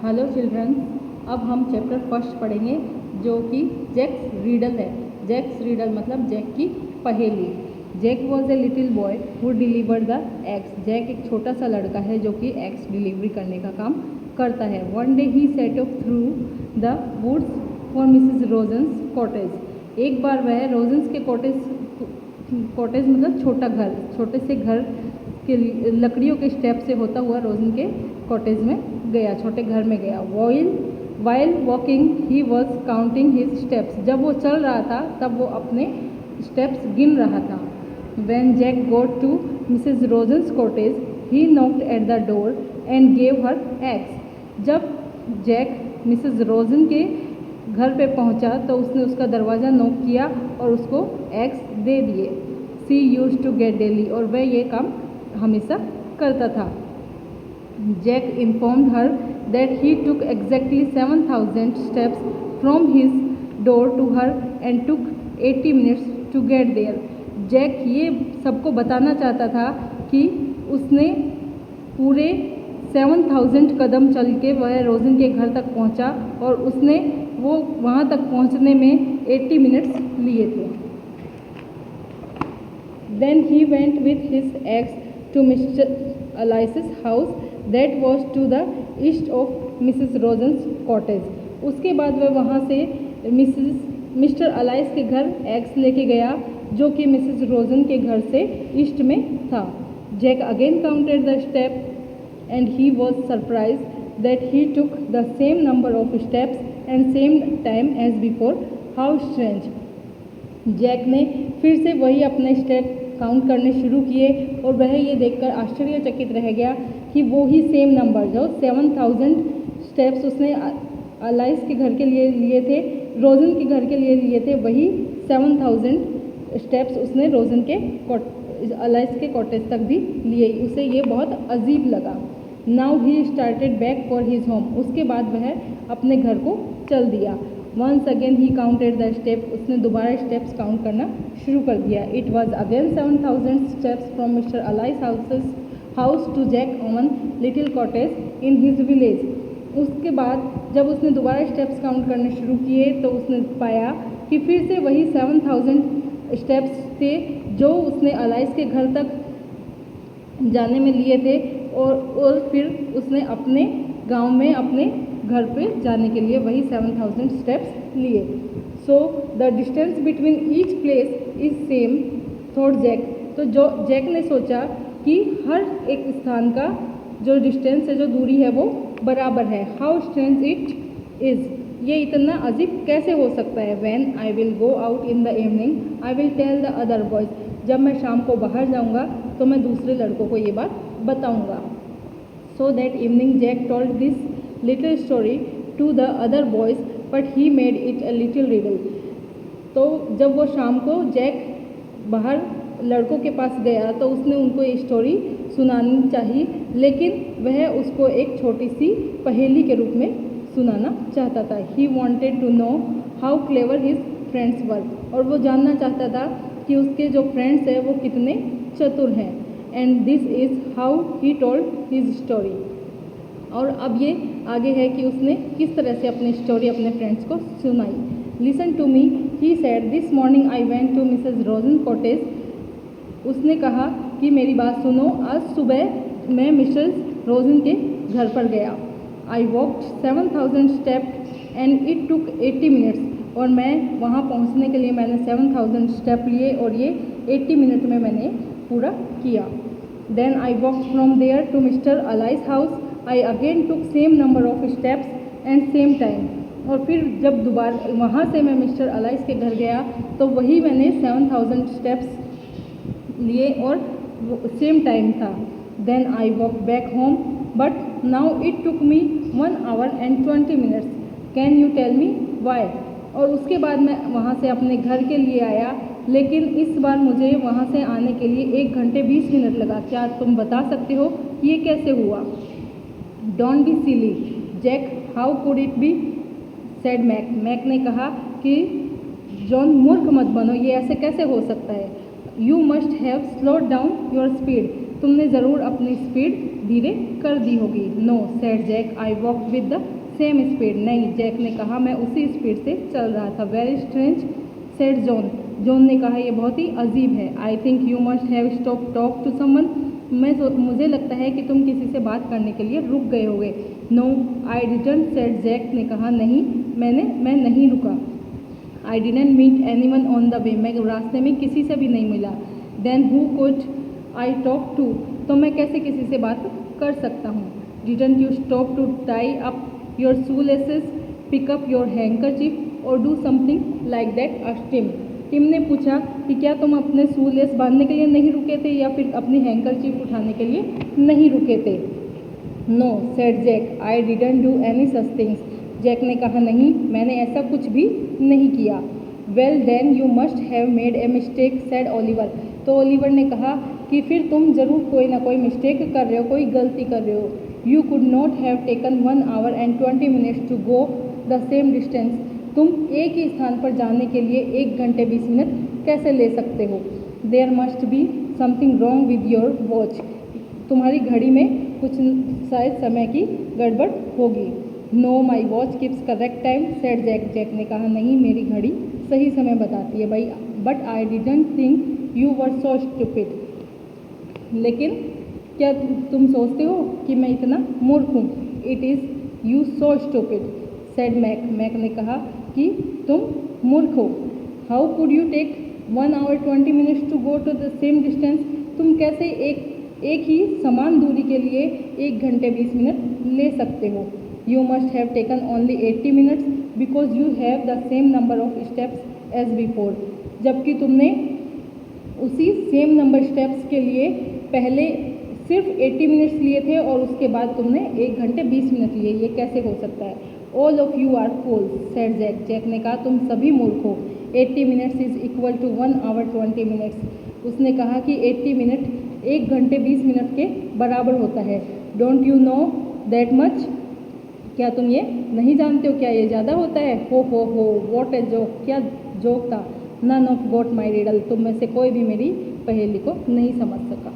Hello children, अब हम chapter first पढ़ेंगे जो कि जैक्स रीडल है। जैक्स रीडल मतलब जैक की पहेली। Jack was a little boy who deliver the eggs. Jack एक छोटा सा लड़का है जो कि एग्स डिलीवरी करने का काम करता है। One day he set off through the woods for Mrs Rosen's cottage. एक बार वह रोजन्स के कॉटेज मतलब छोटा घर, छोटे से घर के लकड़ियों के स्टेप से होता हुआ रोजन के कॉटेज में गया, छोटे घर में गया। While walking he was counting his steps. जब वो चल रहा था तब वो अपने स्टेप्स गिन रहा था। When Jack got to Mrs. Rosen's cottage, he knocked at the door and gave her eggs. जब जैक मिसेस रोजन के घर पे पहुंचा तो उसने उसका दरवाज़ा नॉक किया और उसको एग्स दे दिए। She used to get daily, और वह ये काम हमेशा करता था। Jack informed her that he took exactly 7,000 steps from his door to her and took 80 minutes to get there. Jack ये सबको बताना चाहता था कि उसने पूरे 7,000 कदम चल के वह रोजन के घर तक पहुंचा और उसने वो वहाँ तक पहुंचने में 80 मिनट्स लिए थे। Then he went with his eggs to Mr. Alice's house that was to the east of Mrs. Rosen's cottage. उसके बाद वह वहाँ से मिस्टर अलाइस के घर एग्स लेके गया जो कि मिसेस रोजन के घर से ईस्ट में था। Jack again counted the step and he was surprise that he took the same number of steps and same time as before. How strange. Jack ने फिर से वही अपने स्टेप काउंट करने शुरू किए और वह ये देखकर आश्चर्यचकित रह गया कि वो ही सेम नंबर जो 7,000 स्टेप्स उसने अलाइस के घर के लिए थे, रोजन के घर के लिए लिए थे, वही 7,000 स्टेप्स उसने रोजन के अलाइस के कॉटेज तक भी लिए। उसे ये बहुत अजीब लगा। Now he started back for his home. उसके बाद वह अपने घर को चल दिया। Once again he counted the step. उसने दोबारा स्टेप्स काउंट करना शुरू कर दिया। It was again 7,000 steps from mister Alice house to Jack on little cottage in his village. उसके बाद जब उसने दोबारा स्टेप्स काउंट करने शुरू किए तो उसने पाया कि फिर से वही 7,000 स्टेप्स थे जो उसने अलाइस के घर तक जाने में लिए थे और फिर उसने अपने गांव में अपने घर पे जाने के लिए वही 7,000 स्टेप्स लिए। So the distance between each place is same thought Jack. तो जो जैक ने सोचा कि हर एक स्थान का जो डिस्टेंस है, जो दूरी है, वो बराबर है। How strange it is. ये इतना अजीब कैसे हो सकता है। When I will go out in the evening, I will tell the other boys. जब मैं शाम को बाहर जाऊंगा तो मैं दूसरे लड़कों को ये बात बताऊंगा। So that evening Jack told this little story to the other boys, but he made it a little riddle. तो जब वो शाम को जैक बाहर लड़कों के पास गया तो उसने उनको ये स्टोरी सुनानी चाहिए, लेकिन वह उसको एक छोटी सी पहेली के रूप में सुनाना चाहता था। He wanted to know how clever his friends were. और वो जानना चाहता था कि उसके जो फ्रेंड्स हैं वो कितने चतुर हैं। And this is how he told his story. और अब ये आगे है कि उसने किस तरह से अपनी स्टोरी अपने फ्रेंड्स को सुनाई। Listen to me, he said. This morning I went to Mrs. Rosen's cottage. उसने कहा कि मेरी बात सुनो, आज सुबह मैं मिसेस रोजन के घर पर गया। I walked 7,000 steps and it took 80 minutes. और मैं वहाँ पहुँचने के लिए मैंने 7,000 स्टेप लिए और ये 80 मिनट में मैंने पूरा किया। Then I walked from there to Mr. Alice's house. I again took same number of steps and same time. और फिर जब दोबारा वहाँ से मैं मिस्टर अलाइस के घर गया तो वही मैंने 7,000 स्टेप्स लिए और सेम टाइम था। Then I walked back home, but now it took me 1 hour and 20 minutes. Can you tell me why? और उसके बाद मैं वहाँ से अपने घर के लिए आया, लेकिन इस बार मुझे वहाँ से आने के लिए 1 घंटे 20 मिनट लगा। क्या तुम बता सकते हो कि ये कैसे हुआ? Don't be silly, Jack. How could it be? said Mac. Mac ने कहा कि जॉन मूर्ख मत बनो, ये ऐसे कैसे हो सकता है। You must have slowed down your speed. तुमने ज़रूर अपनी स्पीड धीरे कर दी होगी। No said Jack, I walk with the same speed. नहीं, जैक ने कहा, मैं उसी स्पीड से चल रहा था। Very strange said John, John ने कहा, यह बहुत ही अजीब है। I think you must have stop talk to someone, मुझे लगता है कि तुम किसी से बात करने के लिए रुक गए होगे। No I didn't said Jack ने कहा, नहीं मैं नहीं रुका। I didn't meet anyone on the way, मैं रास्ते में किसी से भी नहीं मिला। Then who could I talk to, तो मैं कैसे किसी से बात कर सकता हूँ। Didn't you stop to tie up your shoe laces, pick up your handkerchief और do something like that asked Tim. Tim ने पूछा कि क्या तुम अपने शू लेस बांधने के लिए नहीं रुके थे या फिर अपनी हैंकरचीफ उठाने के लिए नहीं रुके थे। No said Jack, I didn't do any such things, Jack ने कहा, नहीं मैंने ऐसा कुछ भी नहीं किया। Well then you must have made a mistake said Oliver, तो ओलिवर ने कहा कि फिर तुम ज़रूर कोई ना कोई मिस्टेक कर रहे हो, कोई गलती कर रहे हो। You could not have taken 1 hour and 20 minutes to go the same distance, तुम एक ही स्थान पर जाने के लिए 1 घंटे 20 मिनट कैसे ले सकते हो। There must be something wrong with your watch, तुम्हारी घड़ी में कुछ शायद समय की गड़बड़ होगी। No my watch keeps correct time said Jack, Jack ने कहा, नहीं मेरी घड़ी सही समय बताती है भाई। But I didn't think you were so stupid, लेकिन क्या तुम सोचते हो कि मैं इतना मूर्ख हूँ। It is you so stupid said Mac, Mac ने कहा कि तुम मूर्ख हो। How could you take 1 hour 20 minutes to go to the same distance, तुम कैसे एक ही समान दूरी के लिए 1 घंटे 20 मिनट ले सकते हो। You must have taken only 80 minutes because you have the same number of steps as before, जबकि तुमने उसी सेम नंबर स्टेप्स के लिए पहले सिर्फ 80 मिनट्स लिए थे और उसके बाद तुमने 1 घंटे 20 मिनट लिए, ये कैसे हो सकता है। All of you are fools said Jack, Jack ने कहा, तुम सभी मूर्ख हो। 80 minutes is equal to 1 hour 20 minutes, उसने कहा कि 80 मिनट 1 घंटे 20 मिनट के बराबर होता है। Don't you know that much, क्या तुम ये नहीं जानते हो, क्या ये ज़्यादा होता है। हो व्हाट ए जोक, क्या जोक था। None of got my riddle, तुम में से कोई भी मेरी पहेली को नहीं समझ सका।